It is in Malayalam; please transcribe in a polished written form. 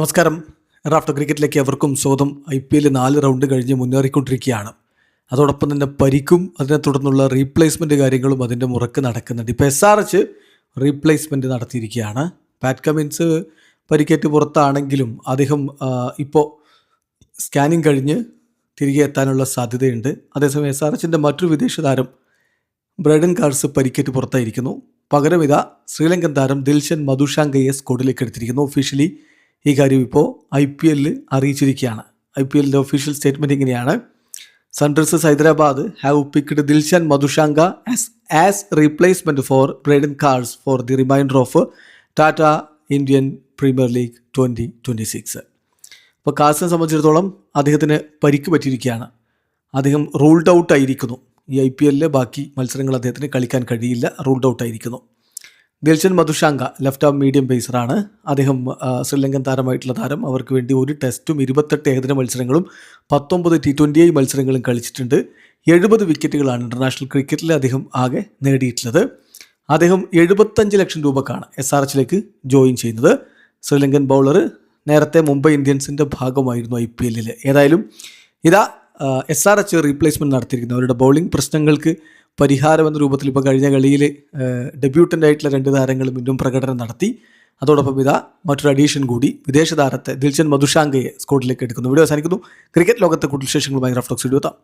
നമസ്കാരം. റാഫ്റ്റർ ക്രിക്കറ്റിലേക്ക് എവർക്കും സ്വാഗതം. IPL 4 റൗണ്ട് കഴിഞ്ഞ് മുന്നേറിക്കൊണ്ടിരിക്കുകയാണ്. അതോടൊപ്പം തന്നെ പരിക്കും അതിനെ തുടർന്നുള്ള റീപ്ലേസ്മെൻറ്റ് കാര്യങ്ങളും അതിൻ്റെ മുറക്ക് നടക്കുന്നുണ്ട്. ഇപ്പോൾ SRH റീപ്ലേസ്മെൻറ്റ് നടത്തിയിരിക്കുകയാണ്. പാറ്റ് കമിൻസ് പരിക്കേറ്റ് പുറത്താണെങ്കിലും അദ്ദേഹം ഇപ്പോൾ സ്കാനിങ് കഴിഞ്ഞ് തിരികെ എത്താനുള്ള സാധ്യതയുണ്ട്. അതേസമയം SRHൻ്റെ മറ്റൊരു വിദേശ താരം ബ്രൈഡൻ കാർസ് പരിക്കേറ്റ് പുറത്തായിരിക്കുന്നു. പകരം ഇതാ ശ്രീലങ്കൻ താരം ദിൽഷൻ മധുഷാങ്കയെ സ്ക്വാഡിലേക്ക് എടുത്തിരിക്കുന്നു. ഒഫീഷ്യലി ഈ കാര്യം ഇപ്പോൾ IPL അറിയിച്ചിരിക്കുകയാണ്. IPLൻ്റെ ഒഫീഷ്യൽ സ്റ്റേറ്റ്മെൻറ്റ് ഇങ്ങനെയാണ്: Sunrisers Hyderabad have picked Dilshan Madushanka as replacement for Brydon Carse for the remainder of Tata Indian Premier League 2026. അപ്പോൾ കാർസിനെ സംബന്ധിച്ചിടത്തോളം അദ്ദേഹത്തിന് പരിക്ക് പറ്റിയിരിക്കുകയാണ്. അദ്ദേഹം റൂൾഡ് ഔട്ട് ആയിരിക്കുന്നു. ഈ IPL ബാക്കി മത്സരങ്ങൾ അദ്ദേഹത്തിന് കളിക്കാൻ കഴിയില്ല, റൂൾഡ് ഔട്ട് ആയിരിക്കുന്നു. Dilshan Madushanka left arm medium പേസറാണ്. അദ്ദേഹം ശ്രീലങ്കൻ താരമായിട്ടുള്ള താരം. അവർക്ക് വേണ്ടി ഒരു ടെസ്റ്റും 28 ഏകദിന മത്സരങ്ങളും 19 T20I മത്സരങ്ങളും കളിച്ചിട്ടുണ്ട്. 70 വിക്കറ്റുകളാണ് ഇൻ്റർനാഷണൽ ക്രിക്കറ്റിൽ അദ്ദേഹം ആകെ നേടിയിട്ടുള്ളത്. അദ്ദേഹം 75 ലക്ഷം രൂപക്കാണ് SRHലേക്ക് ജോയിൻ ചെയ്യുന്നത്. ശ്രീലങ്കൻ ബൗളർ നേരത്തെ മുംബൈ ഇന്ത്യൻസിൻ്റെ ഭാഗമായിരുന്നു IPL. ഏതായാലും ഇതാ SRH റീപ്ലേസ്മെൻറ്റ് നടത്തിയിരിക്കുന്നു. അവരുടെ ബൗളിംഗ് പ്രശ്നങ്ങൾക്ക് പരിഹാരം എന്ന രൂപത്തിൽ ഇപ്പോൾ കഴിഞ്ഞ കളിയിൽ ഡെബ്യൂട്ടൻ്റ് ആയിട്ടുള്ള 2 താരങ്ങൾ വീണ്ടും പ്രകടനം നടത്തി. അതോടൊപ്പം ഇതാ മറ്റൊരു അഡീഷൻ കൂടി, വിദേശ താരത്തെ ദിൽഷൻ മധുഷാങ്കയെ സ്ക്വാഡിലേക്ക് എടുക്കുന്നു. വീഡിയോ അവസാനിക്കുന്നു. ക്രിക്കറ്റ് ലോകത്തെ കൂടുതൽ വിശേഷങ്ങളുമായി റാഫ്റ്റോക്സ് വീഡിയോ എത്താം.